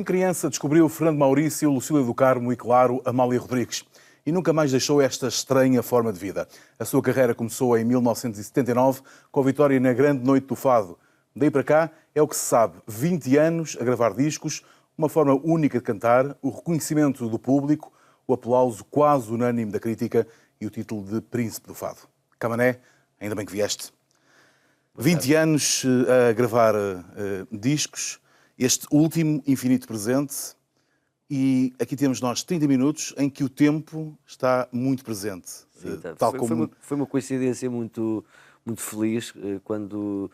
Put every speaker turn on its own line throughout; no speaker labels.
Em criança descobriu Fernando Maurício, Lucília do Carmo e, claro, Amália Rodrigues. E nunca mais deixou esta estranha forma de vida. A sua carreira começou em 1979, com a vitória na Grande Noite do Fado. Daí para cá, é o que se sabe, 20 anos a gravar discos, uma forma única de cantar, o reconhecimento do público, o aplauso quase unânime da crítica e o título de Príncipe do Fado. Camané, ainda bem que vieste. 20 anos a gravar discos, este último infinito presente, e aqui temos nós 30 minutos em que o tempo está muito presente.
Sim, tá. Foi uma coincidência muito feliz quando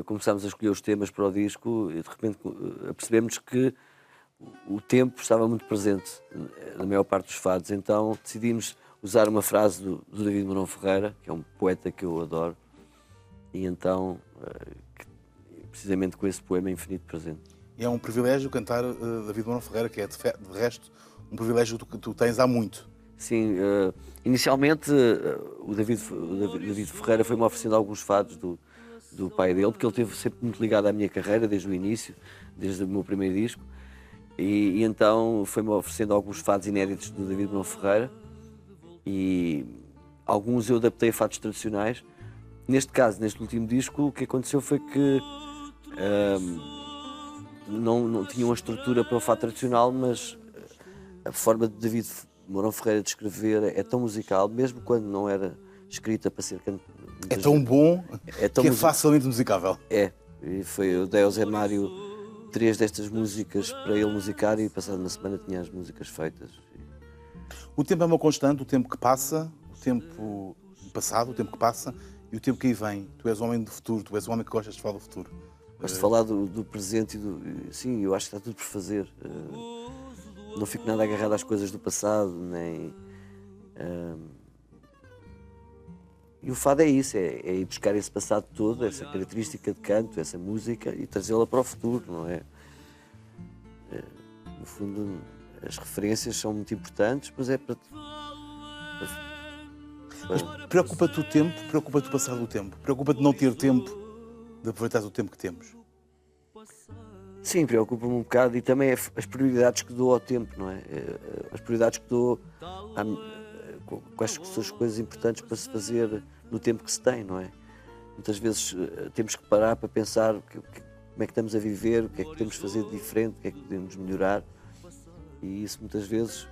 começámos a escolher os temas para o disco e de repente percebemos que o tempo estava muito presente na maior parte dos fados, então decidimos usar uma frase do David Mourão Ferreira, que é um poeta que eu adoro, e então, precisamente com esse poema Infinito Presente.
E é um privilégio cantar David Mourão Ferreira, que é, de resto, um privilégio que tu tens há muito.
Sim, inicialmente o David Ferreira foi-me oferecendo alguns fados do pai dele, porque ele esteve sempre muito ligado à minha carreira, desde o início, desde o meu primeiro disco, e então foi-me oferecendo alguns fados inéditos do David Mourão Ferreira, e alguns eu adaptei a fados tradicionais. Neste caso, neste último disco, o que aconteceu foi que não tinha uma estrutura para o fado tradicional, mas a forma de David Mourão Ferreira de escrever é tão musical, mesmo quando não era escrita para ser cantada.
É tão bom que é facilmente musicável.
É, e eu dei ao Zé Mário 3 destas músicas para ele musicar e passada uma semana tinha as músicas feitas.
O tempo é uma constante, o tempo que passa, o tempo passado, o tempo que passa e o tempo que aí vem. Tu és um homem do futuro, tu és um homem que gostas de falar do futuro.
Gosto de falar do presente e sim, eu acho que está tudo por fazer. Não fico nada agarrado às coisas do passado, nem... E o fado é isso, é ir buscar esse passado todo, essa característica de canto, essa música e trazê-la para o futuro, não é? No fundo, as referências são muito importantes, mas é para...
Mas preocupa-te o tempo, preocupa-te o passar do tempo, preocupa-te não ter tempo de aproveitar o tempo que temos.
Sim, preocupa-me um bocado e também as prioridades que dou ao tempo, não é? As prioridades que dou, quais são as coisas importantes para se fazer no tempo que se tem, não é? Muitas vezes temos que parar para pensar como é que estamos a viver, o que é que podemos fazer de diferente, o que é que podemos melhorar, e isso muitas vezes,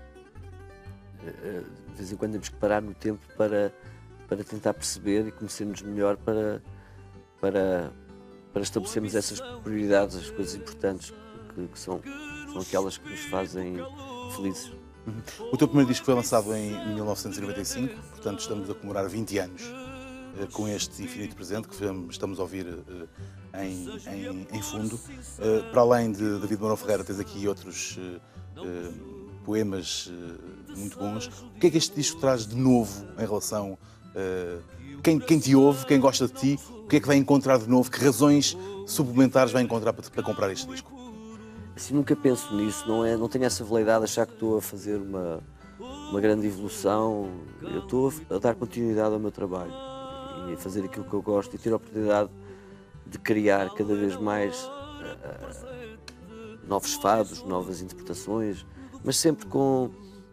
de vez em quando temos que parar no tempo para tentar perceber e conhecermos melhor para estabelecermos essas prioridades, as coisas importantes que são aquelas que nos fazem felizes.
O teu primeiro disco foi lançado em 1995, portanto estamos a comemorar 20 anos com este Infinito Presente que estamos a ouvir em fundo. Para além de David Mourão Ferreira, tens aqui outros poemas muito bons. O que é que este disco traz de novo em relação... Quem te ouve, quem gosta de ti, o que é que vai encontrar de novo? Que razões suplementares vai encontrar para comprar este disco?
Assim, nunca penso nisso, não tenho essa veleidade de achar que estou a fazer uma grande evolução. Eu estou a dar continuidade ao meu trabalho e a fazer aquilo que eu gosto e ter a oportunidade de criar cada vez mais novos fados, novas interpretações, mas sempre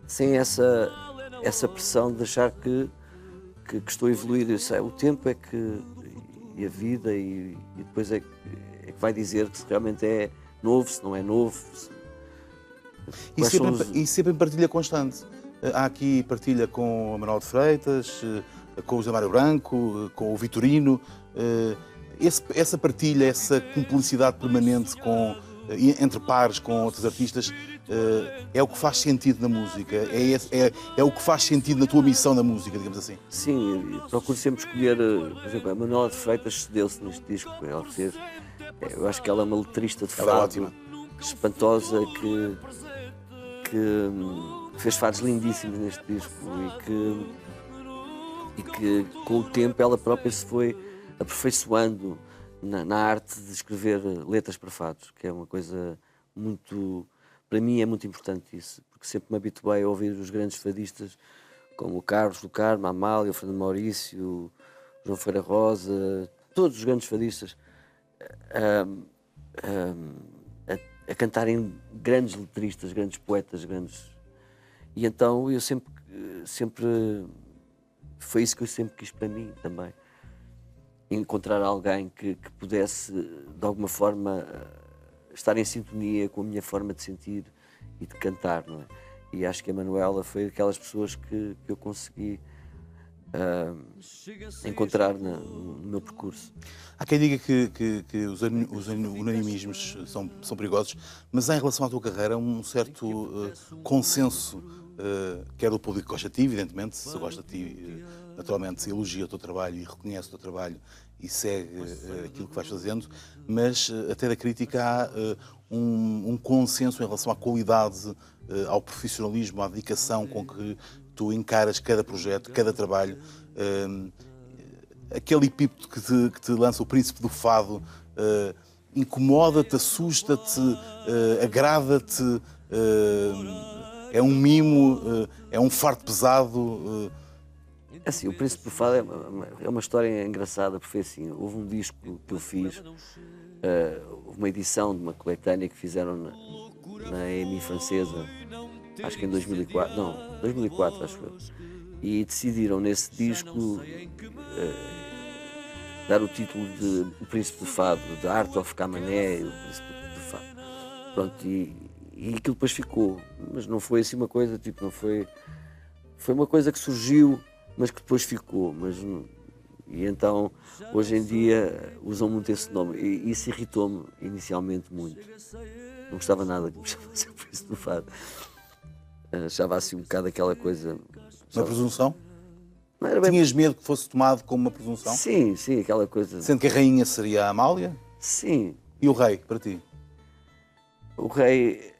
sem essa pressão de achar que estou a evoluir. O tempo é que, e a vida, e depois é que vai dizer que se realmente é novo, se não é novo.
E sempre em partilha constante. Há aqui partilha com o Manuel de Freitas, com o José Mário Branco, com o Vitorino. Essa partilha, essa cumplicidade permanente entre pares com outros artistas, é o que faz sentido na música, é o que faz sentido na tua missão na música, digamos assim.
Sim, procuro sempre escolher, por exemplo, a Manuela de Freitas cedeu-se neste disco, ela fez, eu acho que ela é uma letrista de fado, espantosa, que fez fados lindíssimos neste disco e que com o tempo ela própria se foi aperfeiçoando na arte de escrever letras para fados, que é uma coisa muito... Para mim é muito importante isso, porque sempre me habituei a ouvir os grandes fadistas como o Carlos do Carmo, a Amália, o Fernando Maurício, o João Ferreira Rosa, todos os grandes fadistas, a cantarem grandes letristas, grandes poetas, grandes... E então eu sempre foi isso que eu sempre quis para mim também. Encontrar alguém que pudesse, de alguma forma, estar em sintonia com a minha forma de sentir e de cantar, não é? E acho que a Manuela foi daquelas pessoas que eu consegui encontrar no meu percurso.
Há quem diga que os unanimismos são perigosos, mas em relação à tua carreira, um certo consenso, quer do público que gosta de ti, evidentemente, se gosta de ti, naturalmente se elogia o teu trabalho e reconhece o teu trabalho e segue aquilo que vais fazendo, mas até da crítica há um consenso em relação à qualidade, ao profissionalismo, à dedicação com que tu encaras cada projeto, cada trabalho. Aquele epípeto que te lança o Príncipe do Fado incomoda-te, assusta-te, agrada-te, é um mimo, é um fardo pesado.
Assim, o Príncipe do Fado é uma história engraçada, porque foi assim, houve um disco que eu fiz, houve uma edição de uma coletânea que fizeram na EMI francesa, acho que em 2004, não, 2004 acho eu, e decidiram nesse disco dar o título de O Príncipe do Fado, The Art of Camané, o Príncipe do Fado. Pronto, e aquilo depois ficou, mas não foi assim uma coisa, tipo, não foi... Foi uma coisa que surgiu, mas que depois ficou, e então, hoje em dia, usam muito esse nome, e isso irritou-me inicialmente muito. Não gostava nada que me chamasse o Príncipe do Fado. Achava assim um bocado aquela coisa...
Uma presunção?
Não era bem...
Tinhas medo que fosse tomado como uma presunção?
Sim, aquela coisa...
Sendo que a rainha seria a Amália?
Sim.
E o rei, para ti?
O rei...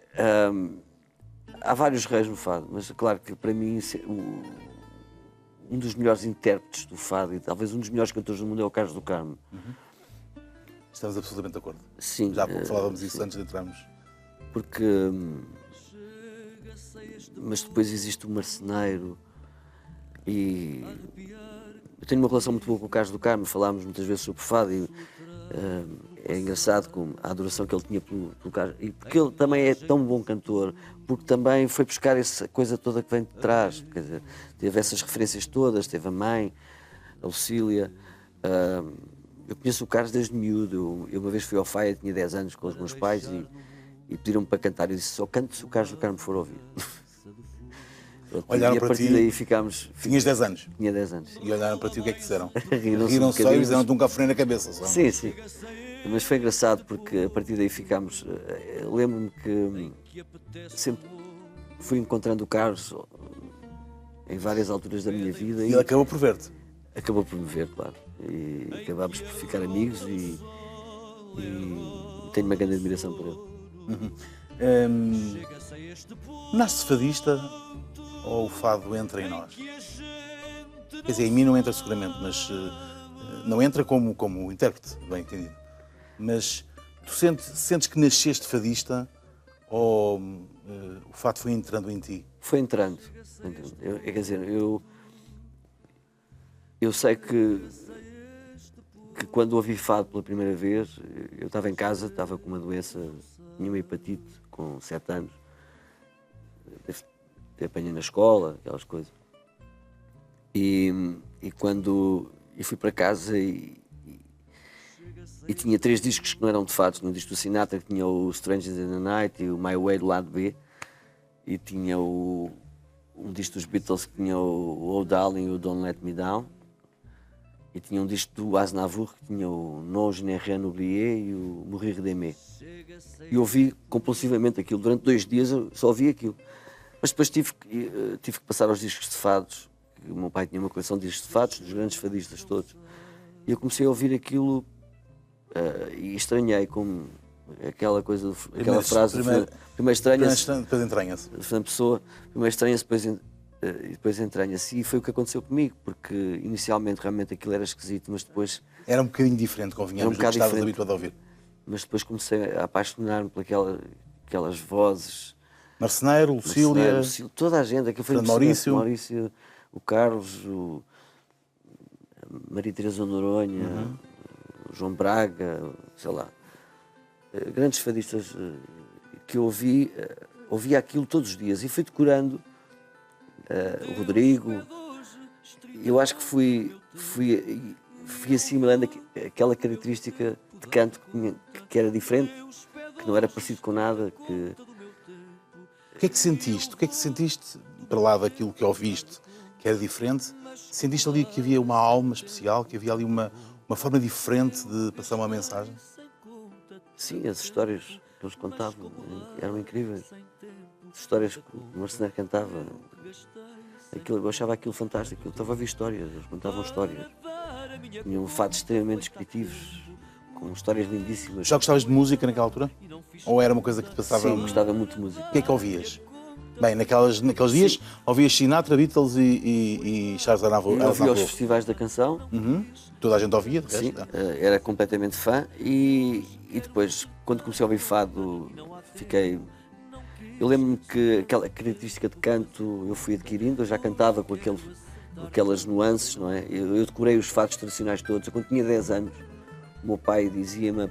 há vários reis no fado, mas claro que para mim um dos melhores intérpretes do fado e talvez um dos melhores cantores do mundo é o Carlos do Carmo.
Estamos absolutamente de acordo.
Sim.
Já falávamos isso antes de entrarmos.
Porque... Mas depois existe o marceneiro e... Eu tenho uma relação muito boa com o Carlos do Carmo, falámos muitas vezes sobre fado e é engraçado como a adoração que ele tinha pelo Carlos, e porque ele também é tão bom cantor, porque também foi buscar essa coisa toda que vem de trás, quer dizer, teve essas referências todas, teve a mãe, a Lucília. Eu conheço o Carlos desde miúdo, eu uma vez fui ao Faia, tinha 10 anos com os meus pais e pediram-me para cantar, e eu disse, só canto se o Carlos do Carmo for ouvir.
Olharam
e a
para
partir
ti,
daí ficámos...
Tinhas 10 anos?
Tinha 10 anos.
E olharam para ti, o que é que disseram?
Riram-se
só e fizeram-te um cafuné na cabeça. Só.
Sim. Mas foi engraçado porque a partir daí ficámos... Lembro-me que sempre fui encontrando o Carlos em várias alturas da minha vida.
E ele acabou por ver-te?
Acabou por me ver, claro. E acabámos por ficar amigos e tenho uma grande admiração por ele.
Nasce fadista ou o fado entra em nós? Quer dizer, em mim não entra seguramente, mas não entra como intérprete, bem entendido. Mas tu sentes que nasceste fadista ou o fado foi entrando em ti?
Foi entrando. Quer dizer, eu sei que quando ouvi fado pela primeira vez, eu estava em casa, estava com uma doença, tinha uma hepatite com 7 anos. Apanhei na escola, aquelas coisas. E quando eu fui para casa e tinha 3 discos que não eram de fados. No disco do Sinatra que tinha o Strangers in the Night e o My Way do lado B, e tinha um disco dos Beatles que tinha o Oh Darling e o Don't Let Me Down, e tinha um disco do Aznavour que tinha o Non Je n'ai rien oublié e o Mourir d'aimer. E ouvi compulsivamente aquilo. Durante 2 dias eu só ouvi aquilo. Mas depois tive que passar aos discos de fados. O meu pai tinha uma coleção de discos de fados, dos grandes fadistas todos. E eu comecei a ouvir aquilo e estranhei como aquela coisa, aquela frase. Primeiro estranha-se,
depois entranha-se.
Fernando Pessoa, primeiro estranha-se, depois entranha-se. E foi o que aconteceu comigo, porque inicialmente realmente aquilo era esquisito, mas depois...
Era um bocadinho diferente, convenhamos, do que estavas habituado a ouvir.
Mas depois comecei a apaixonar-me por aquelas vozes.
Marceneiro, Lucília,
toda a gente, aquilo foi Maurício, o Carlos, a Maria Teresa Noronha, o João Braga, sei lá, grandes fadistas que eu ouvia aquilo todos os dias e fui decorando o Rodrigo. Eu acho que fui assimilando aquela característica de canto que era diferente, que não era parecido com nada.
O que é que sentiste? O que é que sentiste, para lá daquilo que ouviste, que era diferente? Sentiste ali que havia uma alma especial, que havia ali uma forma diferente de passar uma mensagem?
Sim, as histórias que eles contavam eram incríveis. As histórias que o Marceneiro cantava, eu achava aquilo fantástico. Eu estava a ouvir histórias, eles contavam histórias. Tinham fatos extremamente descritivos, com histórias lindíssimas.
Já gostavas de música naquela altura? Ou era uma coisa que te passava?
Sim, gostava muito de música.
O que é que ouvias? Bem, naqueles dias ouvias Sinatra, Beatles e Charles Aznavour.
Eu ouvia os festivais da canção.
Toda a gente ouvia, de
Sim,
resto?
era completamente fã. E depois, quando comecei a ouvir fado, fiquei... Eu lembro-me que aquela característica de canto eu fui adquirindo. Eu já cantava com aquelas nuances, não é? Eu decorei os fados tradicionais todos. Eu, quando tinha 10 anos, o meu pai dizia-me,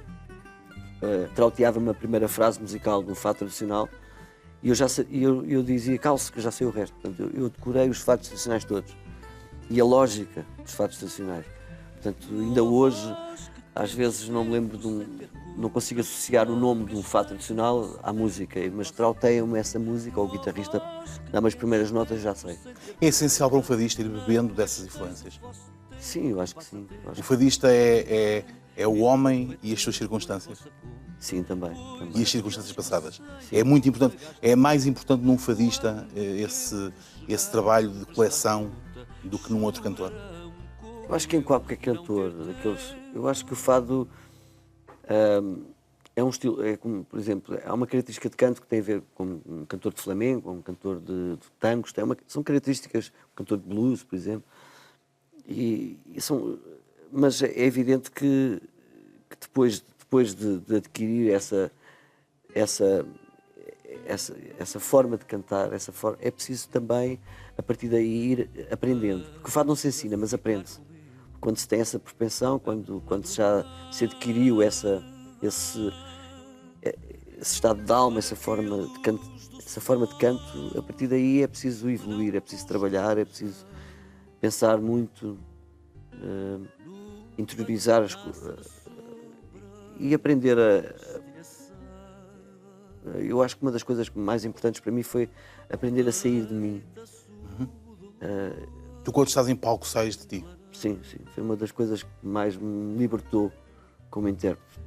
trauteava-me a primeira frase musical de um fado tradicional e eu dizia, calce, que eu já sei o resto. Portanto, eu decorei os fados tradicionais todos e a lógica dos fados tradicionais. Portanto, ainda hoje, às vezes não me lembro não consigo associar o nome de um fado tradicional à música, mas trauteia-me essa música, ou o guitarrista dá-me as primeiras notas, já sei.
É essencial para um fadista ir bebendo dessas influências?
Sim, eu acho que sim.
O fadista é o homem e as suas circunstâncias?
Sim, também.
E as circunstâncias passadas? Sim. É muito importante. É mais importante num fadista esse trabalho de coleção do que num outro cantor?
Eu acho que em qualquer cantor, eu acho que o fado é um estilo, é como, por exemplo, há uma característica de canto que tem a ver com um cantor de flamenco, um cantor de tangos, são características, um cantor de blues, por exemplo, mas é evidente que depois de adquirir essa forma de cantar, é preciso também, a partir daí, ir aprendendo. Porque o fado não se ensina, mas aprende-se. Quando se tem essa propensão, quando já se adquiriu esse estado de alma, essa forma de canto, a partir daí é preciso evoluir, é preciso trabalhar, é preciso pensar muito, interiorizar as coisas e aprender eu acho que uma das coisas mais importantes para mim foi aprender a sair de mim.
Tu, quando estás em palco, sais de ti?
Sim, foi uma das coisas que mais me libertou como intérprete,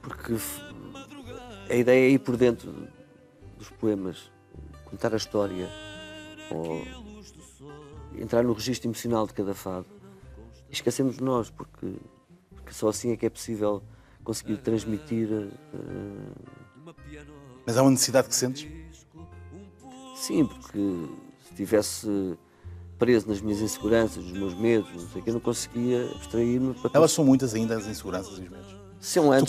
porque a ideia é ir por dentro dos poemas, contar a história, ou entrar no registro emocional de cada fado. E esquecemos de nós, porque só assim é que é possível conseguir transmitir.
Mas há uma necessidade que sentes?
Sim, porque se estivesse preso nas minhas inseguranças, nos meus medos, não sei o que, eu não conseguia abstrair-me.
Elas são muitas ainda, as inseguranças e os medos?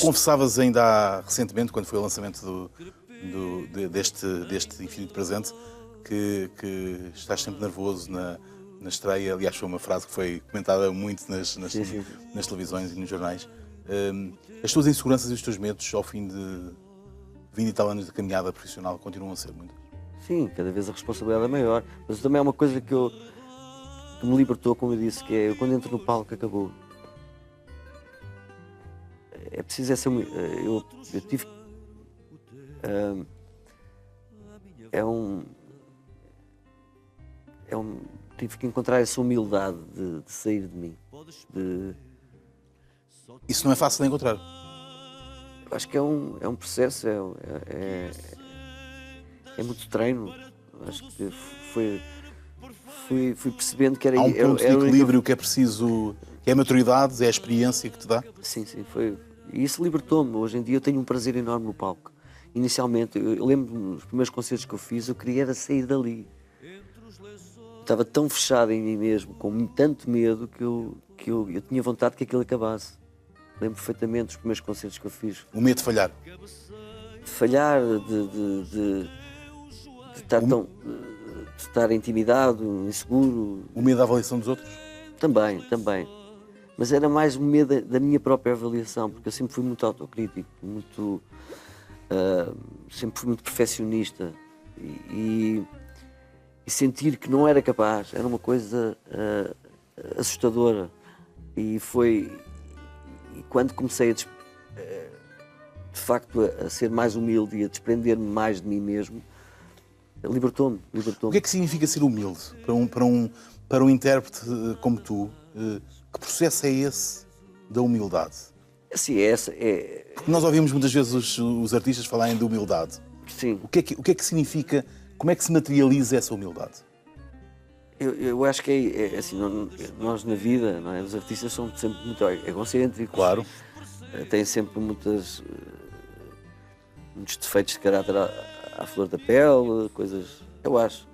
Tu
confessavas ainda recentemente, quando foi o lançamento deste Infinito Presente, que estás sempre nervoso na estreia. Aliás, foi uma frase que foi comentada muito nas televisões e nos jornais. As tuas inseguranças e os teus medos, ao fim de 20 e tal anos de caminhada profissional, continuam a ser muitas?
Sim, cada vez a responsabilidade é maior. Mas também é uma coisa que me libertou, como eu disse, que é quando entro no palco, acabou. É preciso essa... Eu tive... tive que encontrar essa humildade de sair de mim.
Isso não é fácil de encontrar?
Eu acho que é um processo, é muito treino. Acho que fui percebendo que era...
Há um ponto de equilíbrio que é preciso, que é a maturidade, é a experiência que te dá?
Sim, foi. E isso libertou-me. Hoje em dia eu tenho um prazer enorme no palco. Inicialmente, eu lembro-me dos primeiros concertos que eu fiz, eu queria era sair dali. Estava tão fechado em mim mesmo, com tanto medo, que eu tinha vontade que aquilo acabasse. Lembro perfeitamente dos primeiros concertos que eu fiz.
O medo de falhar?
De falhar, de estar intimidado, inseguro.
O medo da avaliação dos outros?
Também. mas era mais o medo da minha própria avaliação, porque eu sempre fui muito autocrítico, sempre fui muito perfeccionista e sentir que não era capaz era uma coisa assustadora. E quando comecei de facto a ser mais humilde e a desprender-me mais de mim mesmo, libertou-me.
O que é que significa ser humilde para um intérprete como tu? Que processo é esse da humildade?
Assim,
Porque nós ouvimos muitas vezes os artistas falarem de humildade.
Sim.
O que é que significa, como é que se materializa essa humildade?
Eu acho que é assim, nós na vida, não é? Os artistas são sempre muito egocêntricos.
Claro.
Têm sempre muitos defeitos de caráter à flor da pele, coisas, eu acho.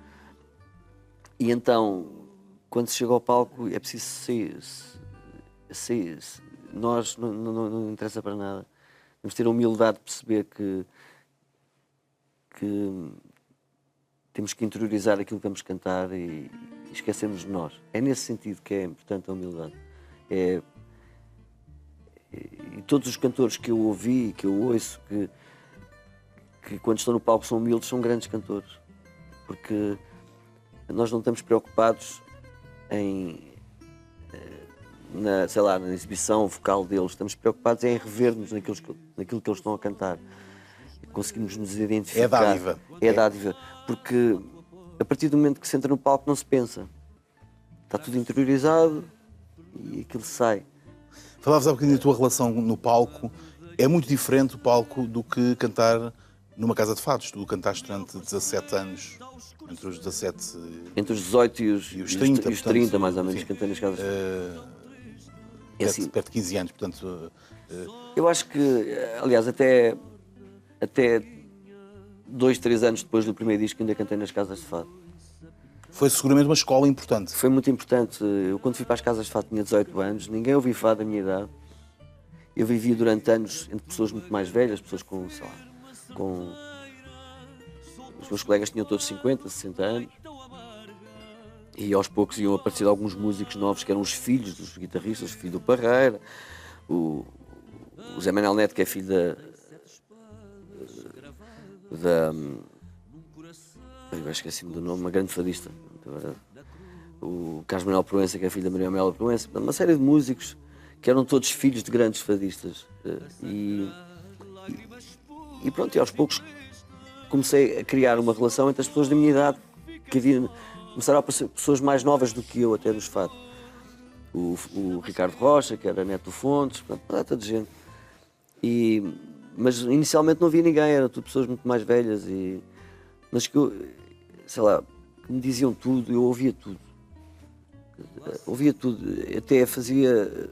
E então, quando se chega ao palco, é preciso sair. Nós não interessa para nada. Temos de ter a humildade de perceber que temos que interiorizar aquilo que vamos cantar e esquecermos de nós. É nesse sentido que é importante a humildade. E todos os cantores que eu ouvi, que eu ouço, que quando estão no palco são humildes, são grandes cantores. Porque nós não estamos preocupados na exibição vocal deles, estamos preocupados em rever-nos naquilo que eles estão a cantar. Conseguimos nos identificar.
É dádiva.
É dádiva. Porque a partir do momento que se entra no palco não se pensa. Está tudo interiorizado e aquilo sai.
Falavas há bocadinho da tua relação no palco. É muito diferente o palco do que cantar numa casa de fados. Tu cantaste durante 17 anos, entre os 17...
Entre os 18 e os 30,
portanto,
30 mais ou menos, cantei nas casas de fados.
Perto de 15 anos, portanto...
Eu acho que, aliás, até 2, 3 anos depois do primeiro disco ainda cantei nas casas de fado.
Foi seguramente uma escola importante.
Foi muito importante. Eu quando fui para as casas de fado tinha 18 anos, ninguém ouvia fado da minha idade. Eu vivia durante anos entre pessoas muito mais velhas, pessoas com, sei lá, os meus colegas tinham todos 50, 60 anos. E aos poucos iam aparecer alguns músicos novos que eram os filhos dos guitarristas, o filho do Parreira, o Zé Manuel Neto, que é filho eu esqueci-me do nome, uma grande fadista. O Carlos Manuel Proença, que é filho da Maria Amélia Proença. Uma série de músicos que eram todos filhos de grandes fadistas. E pronto, e aos poucos comecei a criar uma relação entre as pessoas da minha idade, começaram a aparecer pessoas mais novas do que eu até nos fados. O Ricardo Rocha, que era neto do Fontes, toda de gente. Mas inicialmente não havia ninguém, eram tudo pessoas muito mais velhas, mas que eu, sei lá, que me diziam tudo, eu ouvia tudo. Ouvia tudo, até fazia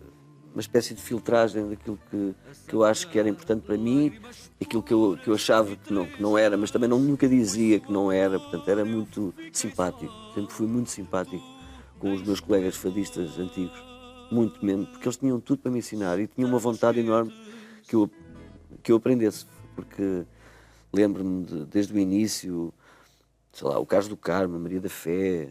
uma espécie de filtragem daquilo que eu acho que era importante para mim, aquilo que eu achava que não era, mas também nunca dizia que não era, portanto era muito simpático, sempre fui muito simpático com os meus colegas fadistas antigos, muito mesmo, porque eles tinham tudo para me ensinar e tinham uma vontade enorme que eu aprendesse, porque lembro-me desde o início, sei lá, o Carlos do Carmo, a Maria da Fé,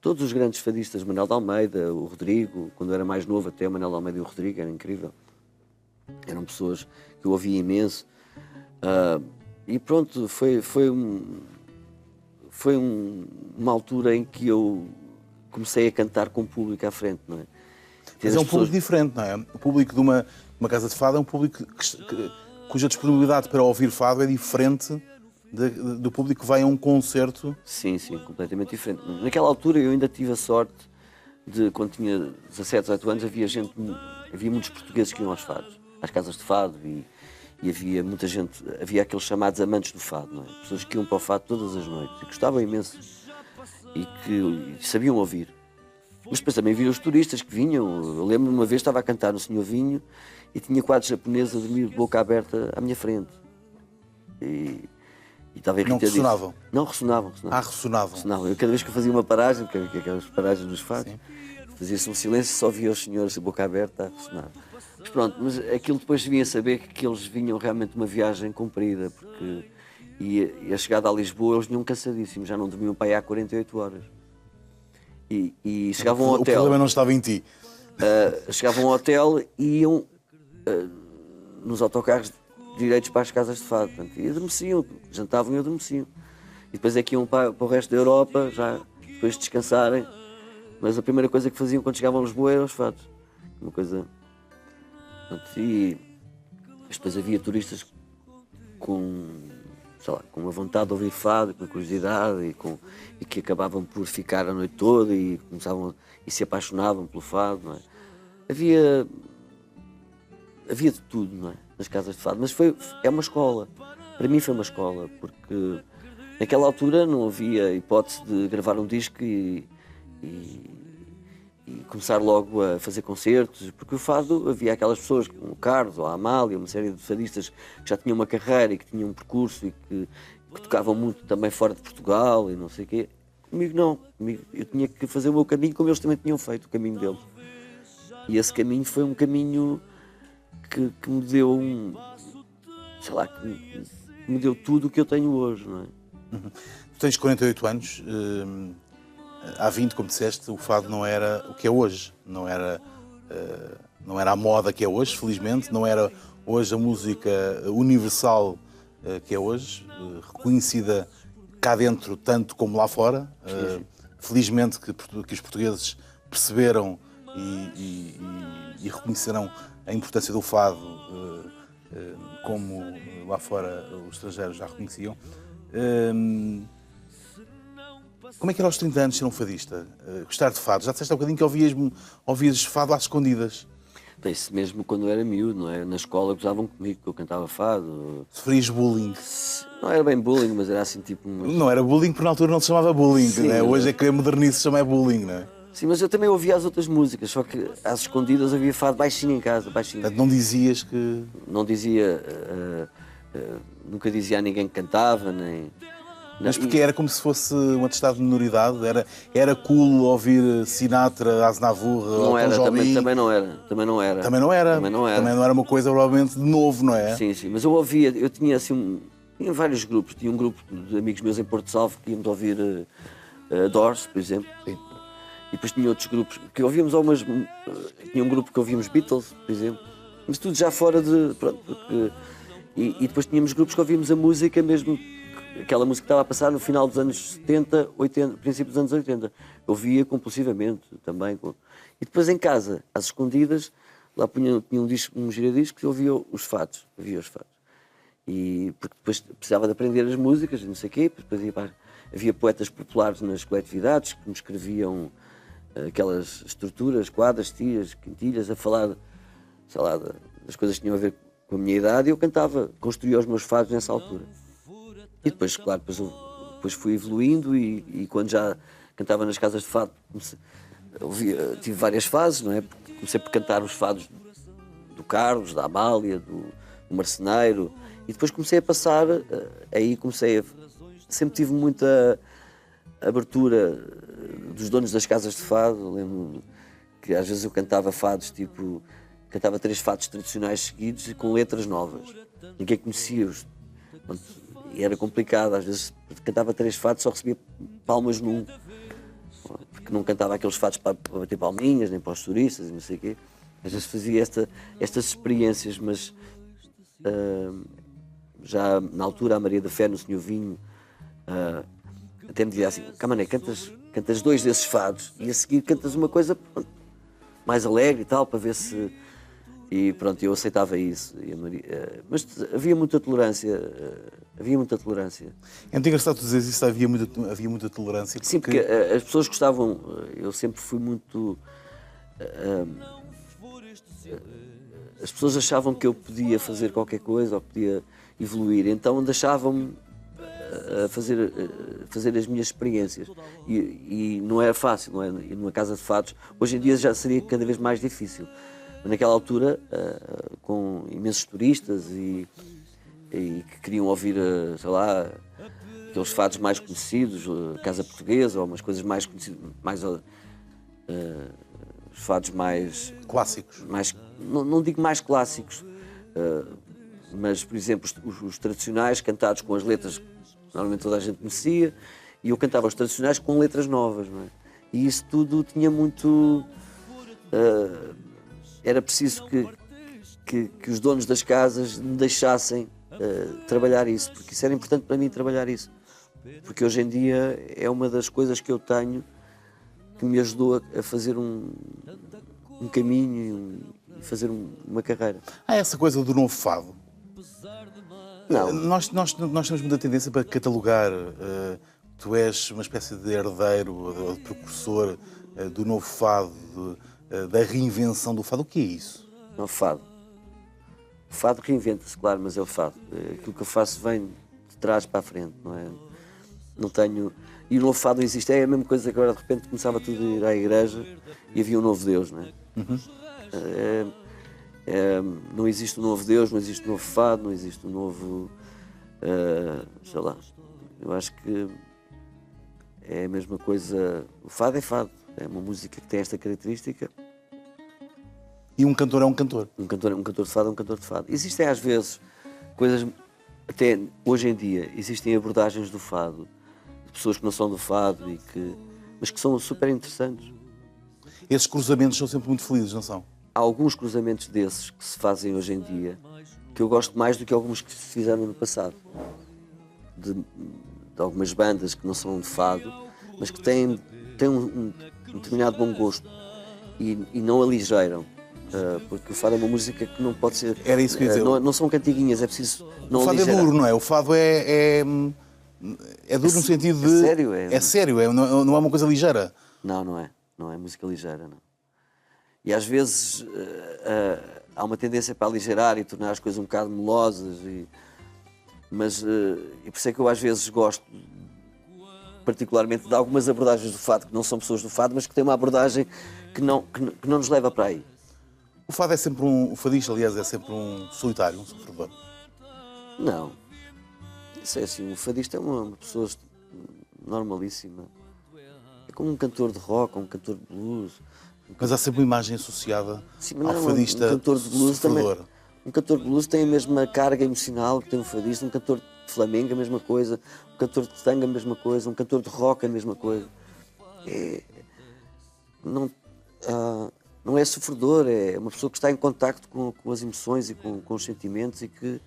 todos os grandes fadistas, Manuel de Almeida, o Rodrigo, quando eu era mais novo até, o Manuel de Almeida e o Rodrigo, era incrível. Eram pessoas que eu ouvia imenso. E pronto, foi uma altura em que eu comecei a cantar com o público à frente, não é?
Mas é um público diferente, não é? O público de uma casa de fado é um público cuja disponibilidade para ouvir fado é diferente do público que vai a um concerto.
Sim, completamente diferente. Naquela altura eu ainda tive a sorte de, quando tinha 17, 18 anos, havia muitos portugueses que iam aos fados, às casas de fado, e havia muita gente, havia aqueles chamados amantes do fado, não é? Pessoas que iam para o fado todas as noites e gostavam imenso e que sabiam ouvir. Mas depois também havia os turistas que vinham. Eu lembro-me uma vez estava a cantar no Senhor Vinho e tinha 4 japoneses a dormir de boca aberta à minha frente. E estava irritado.
Não ressonavam?
Não, ressonavam.
Ressonavam.
Eu, cada vez que eu fazia uma paragem, que aquelas paragens dos fados, fazia-se um silêncio e só via os senhores de boca aberta a ressonar. Mas pronto, mas aquilo depois vinha a saber que eles vinham realmente uma viagem comprida, porque e a chegada a Lisboa eles vinham cansadíssimos, já não dormiam para aí há 48 horas. E chegavam ao hotel.
O problema não estava em ti.
chegavam ao hotel e iam nos autocarros direitos para as casas de fado. Portanto, e adormeciam, jantavam e adormeciam. E depois é que iam para o resto da Europa, já depois de descansarem. Mas a primeira coisa que faziam quando chegavam a Lisboa era os fados. Uma coisa... Portanto, e depois havia turistas com, sei lá, com uma vontade de ouvir fado, com curiosidade e que acabavam por ficar a noite toda e começavam e se apaixonavam pelo fado, não é? Havia de tudo, não é? Nas casas de fado, mas é uma escola. Para mim foi uma escola, porque naquela altura não havia hipótese de gravar um disco e começar logo a fazer concertos, porque o fado havia aquelas pessoas, como o Carlos ou a Amália, uma série de fadistas que já tinham uma carreira e que tinham um percurso e que tocavam muito também fora de Portugal e não sei o quê. Comigo não, eu tinha que fazer o meu caminho como eles também tinham feito o caminho deles. E esse caminho foi um caminho que me deu sei lá, que me deu tudo o que eu tenho hoje, não é?
Tu tens 48 anos, há 20, como disseste, o fado não era o que é hoje, não era a moda que é hoje, felizmente, não era hoje a música universal que é hoje, reconhecida cá dentro tanto como lá fora.
Sim.
Felizmente que os portugueses perceberam e reconheceram a importância do fado como lá fora os estrangeiros já reconheciam. Como é que era aos 30 anos ser um fadista? Gostar de fado? Já disseste há um bocadinho que ouvias fado às escondidas.
Bem, isso mesmo quando eu era miúdo, não é? Na escola gozavam comigo, que eu cantava fado.
Sofrias bullying?
Não era bem bullying, mas era assim tipo...
Não era bullying porque na altura não se chamava bullying,
Sim,
né? Hoje é que a modernice se chama bullying, não é?
Sim, mas eu também ouvia as outras músicas, só que às escondidas havia fado baixinho em casa, baixinho.
Portanto, não dizias que...
Não dizia... nunca dizia a ninguém que cantava, nem...
Mas porque era como se fosse um atestado de minoridade? Era cool ouvir Sinatra, Aznavour,
Não era,
Tom Jobim?
também não era.
Também não era? Também não era uma coisa provavelmente de novo, não é?
Sim, mas eu ouvia, eu tinha assim, tinha vários grupos, tinha um grupo de amigos meus em Porto Salvo que íamos ouvir Doors, por exemplo.
Sim.
E depois tinha outros grupos que ouvíamos algumas. Tinha um grupo que ouvíamos Beatles, por exemplo. Mas tudo já fora de. Pronto, porque, e depois tínhamos grupos que ouvíamos a música mesmo. Aquela música que estava a passar no final dos anos 70, 80, princípio dos anos 80. Eu via compulsivamente também. E depois em casa, às escondidas, lá tinha um giradiscos e eu ouvia os fados. E porque depois precisava de aprender as músicas e não sei o quê. Depois havia poetas populares nas coletividades que me escreviam aquelas estruturas, quadras, tiras, quintilhas, a falar, sei lá, das coisas que tinham a ver com a minha idade. E eu cantava, construía os meus fados nessa altura. E depois, claro, depois fui evoluindo e quando já cantava nas casas de fado, tive várias fases, não é? Comecei por cantar os fados do Carlos, da Amália, do Marceneiro, e depois comecei a passar, sempre tive muita abertura dos donos das casas de fado. Lembro que às vezes eu cantava fados, cantava 3 fados tradicionais seguidos e com letras novas. Ninguém conhecia-os. E era complicado, às vezes cantava 3 fados, só recebia palmas num, porque não cantava aqueles fados para bater palminhas, nem para os turistas e não sei o quê. Às vezes fazia estas experiências, mas já na altura a Maria da Fé no Senhor Vinho até me dizia assim: Camané, cantas 2 desses fados e a seguir cantas uma coisa mais alegre e tal, para ver se... E pronto, eu aceitava isso. Mas havia muita tolerância.
É muito engraçado tu dizeres isso, havia muita tolerância.
Sim, porque as pessoas gostavam. Eu sempre fui muito... as pessoas achavam que eu podia fazer qualquer coisa ou podia evoluir, então deixavam-me a fazer as minhas experiências. E não era fácil, não é? Ir numa casa de fados, hoje em dia já seria cada vez mais difícil. Naquela altura, com imensos turistas e que queriam ouvir, sei lá, aqueles fados mais conhecidos, Casa Portuguesa, ou umas coisas mais conhecidas, os fados mais...
Clássicos.
Não digo mais clássicos, mas, por exemplo, os tradicionais cantados com as letras que normalmente toda a gente conhecia, e eu cantava os tradicionais com letras novas, não é? E isso tudo tinha muito... era preciso que os donos das casas me deixassem trabalhar isso, porque isso era importante para mim, trabalhar isso. Porque hoje em dia é uma das coisas que eu tenho que me ajudou a fazer um caminho e fazer uma carreira.
Há essa coisa do novo fado.
Não.
Nós temos muita tendência para catalogar. Tu és uma espécie de herdeiro ou de precursor do novo fado, da reinvenção do fado. O que é isso?
Não, fado. O fado reinventa-se, claro, mas é o fado. Aquilo que eu faço vem de trás para a frente, não é? Não tenho... E o novo fado não existe. É a mesma coisa que agora de repente começava tudo a ir à igreja e havia um novo Deus, não é? Não existe um novo Deus, não existe um novo fado, não existe um novo... sei lá. Eu acho que é a mesma coisa. O fado é fado. É uma música que tem esta característica.
E um cantor é um cantor.
Um cantor de fado é um cantor de fado. Existem às vezes coisas, até hoje em dia, existem abordagens do fado, de pessoas que não são do fado, mas que são super interessantes.
Esses cruzamentos são sempre muito felizes, não são?
Há alguns cruzamentos desses que se fazem hoje em dia que eu gosto mais do que alguns que se fizeram no passado. De algumas bandas que não são de fado, mas que têm um determinado bom gosto e não aligeiram. Porque o fado é uma música que não pode ser...
Era isso que eu ia dizer.
Não são cantiguinhas, é preciso não
o fado
aligeirar.
é duro, não é? O fado é duro no sentido de...
É sério.
É sério, não é uma coisa ligeira.
Não é. Não é música ligeira, não. E às vezes há uma tendência para aligeirar e tornar as coisas um bocado melosas. Mas por isso é que eu às vezes gosto particularmente de algumas abordagens do fado, que não são pessoas do fado, mas que têm uma abordagem que não nos leva para aí.
O fado é sempre o fadista, aliás, é sempre um solitário, um sofredor.
Não. Isso é assim, o fadista é uma pessoa normalíssima. É como um cantor de rock, um cantor de blues.
Mas há sempre uma imagem associada
ao
fadista
um cantor de blues
sofredor.
Também, um cantor de blues tem a mesma carga emocional que tem um fadista, um cantor de flamengo a mesma coisa, um cantor de tango a mesma coisa, um cantor de rock a mesma coisa. Não é sofredor, é uma pessoa que está em contacto com as emoções e com os sentimentos e que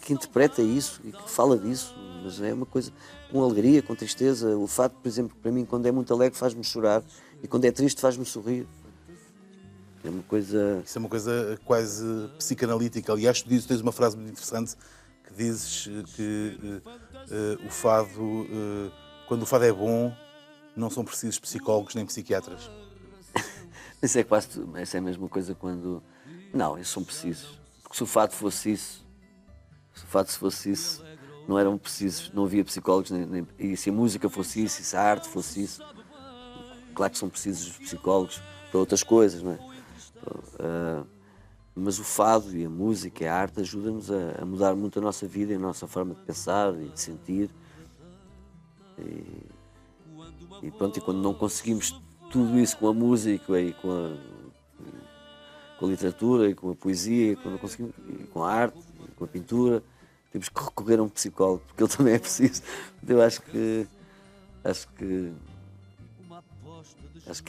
interpreta isso e que fala disso, mas é uma coisa com alegria, com tristeza. O fado, por exemplo, para mim, quando é muito alegre faz-me chorar e quando é triste faz-me sorrir. É uma coisa...
Isso é uma coisa quase psicanalítica. Aliás, tu tens uma frase muito interessante que dizes que o fado, quando o fado é bom, não são precisos psicólogos nem psiquiatras.
Isso é quase... Essa é a mesma coisa quando... Não, eles são precisos. Porque se o fado fosse isso, não eram precisos, não havia psicólogos, e se a música fosse isso, e se a arte fosse isso, claro que são precisos os psicólogos para outras coisas, não é? Mas o fado e a música e a arte ajudam-nos a mudar muito a nossa vida e a nossa forma de pensar e de sentir. E pronto, e quando não conseguimos tudo isso com a música e com a literatura e com a poesia, quando não conseguimos, e com a arte, e com a pintura, temos que recorrer a um psicólogo, porque ele também é preciso. Eu acho que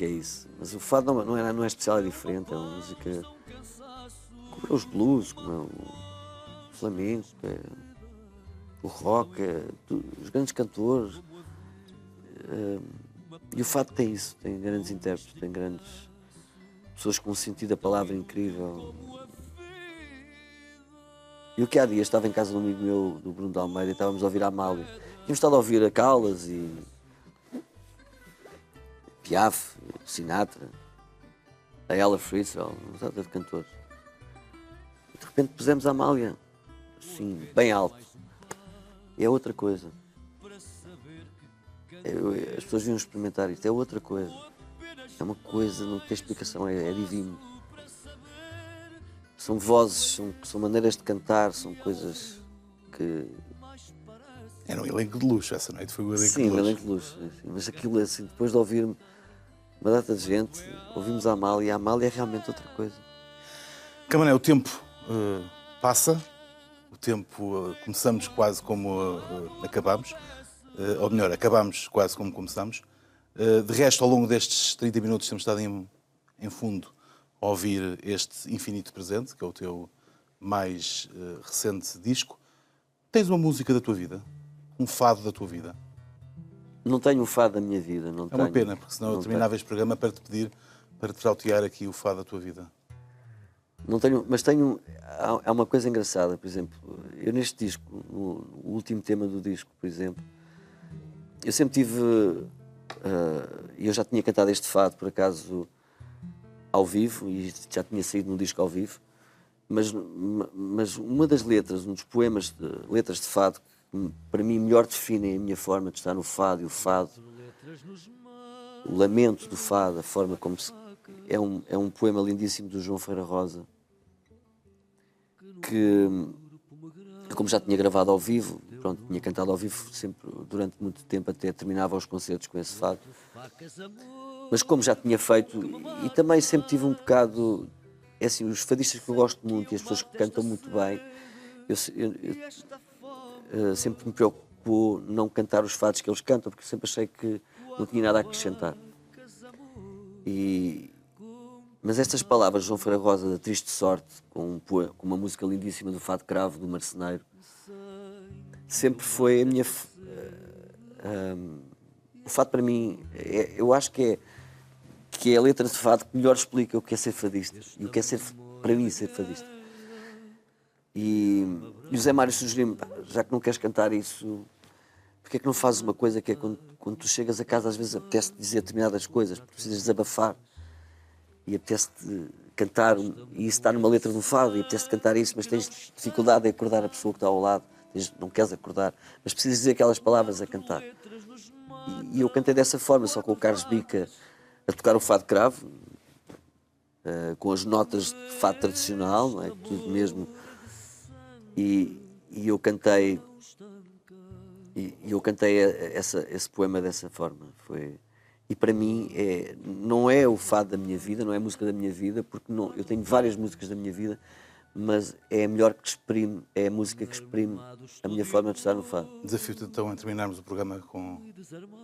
é isso. Mas o fado não é especial, é diferente. É uma música como é os blues, como é o flamenco, o rock, os grandes cantores. E o fado tem isso, tem grandes intérpretes, tem grandes pessoas com um sentido da palavra incrível. E o que há dias estava em casa de um amigo meu, do Bruno de Almeida, e estávamos a ouvir a Amália. Tínhamos estado a ouvir a Callas e Piaf, Sinatra, a Ella Fitzgerald, uma data de cantores. E de repente pusemos a Amália, assim, bem alto. E é outra coisa. As pessoas vinham experimentar isto, é outra coisa. É uma coisa, não tem explicação, é divino. São vozes, são maneiras de cantar, são coisas que...
Era um elenco de luxo, essa noite foi um elenco de luxo.
Sim, um elenco de luxo. Mas aquilo, assim, depois de ouvir uma data de gente, ouvimos a Amália, e a Amália é realmente outra coisa.
Camané, o tempo passa, o tempo começamos quase como acabamos, ou melhor, acabamos quase como começamos. De resto, ao longo destes 30 minutos temos estado em fundo a ouvir este Infinito Presente, que é o teu mais recente disco. Tens uma música da tua vida? Um fado da tua vida?
Não tenho um fado da minha vida. Não
É uma
tenho,
pena, porque senão eu terminava este programa para te pedir para te trautear aqui o fado da tua vida.
Não tenho, mas tenho. Há uma coisa engraçada, por exemplo, eu neste disco, no último tema do disco, por exemplo, eu sempre tive. Eu já tinha cantado este fado, por acaso, ao vivo, e já tinha saído no disco ao vivo, mas uma das letras, um dos poemas, letras de fado, que para mim melhor definem a minha forma de estar no fado, e o fado, o lamento do fado, a forma como se. É um poema lindíssimo do João Ferreira Rosa, que, como já tinha gravado ao vivo, pronto, tinha cantado ao vivo sempre, durante muito tempo, até terminava os concertos com esse fado. Mas como já tinha feito, e também sempre tive um bocado, é assim, os fadistas que eu gosto muito e as pessoas que cantam muito bem, eu sempre me preocupou não cantar os fados que eles cantam, porque sempre achei que não tinha nada a acrescentar. Mas estas palavras de João Ferreira Rosa, da Triste Sorte, com uma música lindíssima do Fado Cravo, do Marceneiro, sempre foi a minha... o fado para mim, eu acho que é a letra de fado que melhor explica o que é ser fadista e o que é ser, para mim, ser fadista. E o Zé Mário sugeriu-me, já que não queres cantar isso, porque é que não fazes uma coisa que é quando tu chegas a casa, às vezes apetece dizer determinadas coisas, precisas desabafar, e apetece-te cantar, e isso está numa letra do fado, e apetece-te cantar isso, mas tens dificuldade em acordar a pessoa que está ao lado, não queres acordar, mas precisas dizer aquelas palavras a cantar. E eu cantei dessa forma, só com o Carlos Bica a tocar o fado cravo, com as notas de fado tradicional, não é? Tudo mesmo. E eu cantei esse poema dessa forma. E para mim não é o fado da minha vida, não é a música da minha vida, porque eu tenho várias músicas da minha vida, mas é a melhor que exprime, é a música que exprime a minha forma de estar no fado.
Desafio-te então a terminarmos o programa com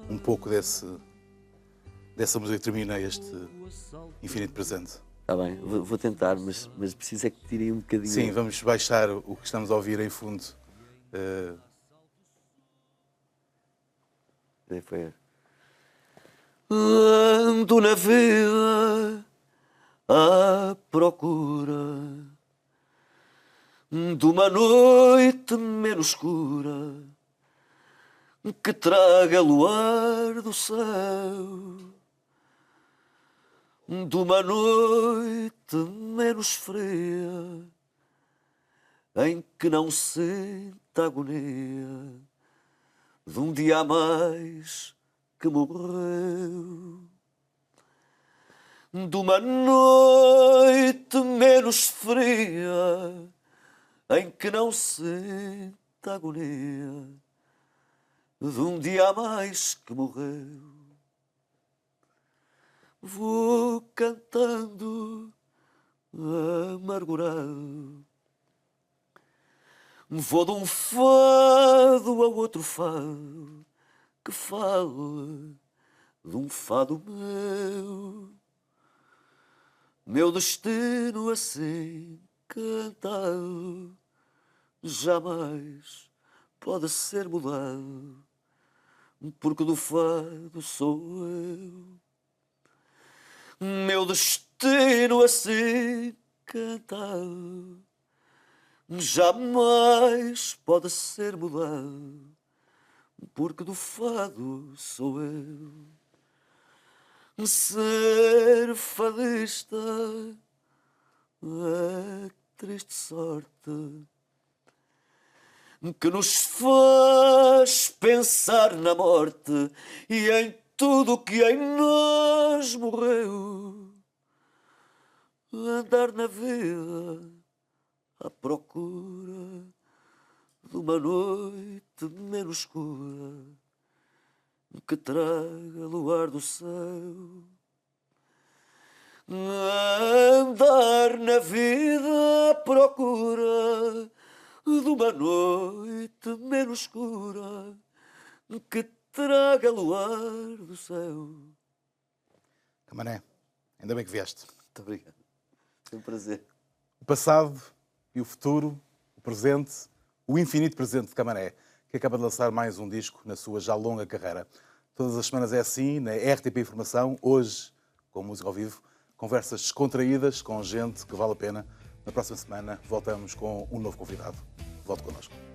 um pouco dessa música que termina este Infinito Presente.
Está bem, vou tentar, mas preciso é que tirem um bocadinho.
Sim, vamos baixar o que estamos a ouvir em fundo.
Foi. Ando na vida à procura de uma noite menos escura que traga luar do céu, de uma noite menos fria em que não sinta agonia de um dia a mais que morreu, de uma noite menos fria em que não sinta agonia de um dia a mais que morreu. Vou cantando amargurado, vou de um fado a outro fado que fala de um fado meu destino assim cantado jamais pode ser mudado, porque do fado sou eu. Meu destino assim cantado jamais pode ser mudado, porque do fado sou eu. Ser fadista é triste sorte que nos faz pensar na morte e em tudo que em nós morreu. Andar na vida à procura de uma noite menos escura que traga luar do céu. Andar na vida à procura de uma noite menos escura que traga luar do céu.
Camané, ainda bem que vieste.
Muito obrigado. Foi um prazer.
O passado e o futuro, o presente, o infinito presente de Camané, que acaba de lançar mais um disco na sua já longa carreira. Todas as semanas é assim, na RTP Informação, hoje, com música ao vivo, conversas descontraídas com gente que vale a pena. Na próxima semana voltamos com um novo convidado. Volte connosco.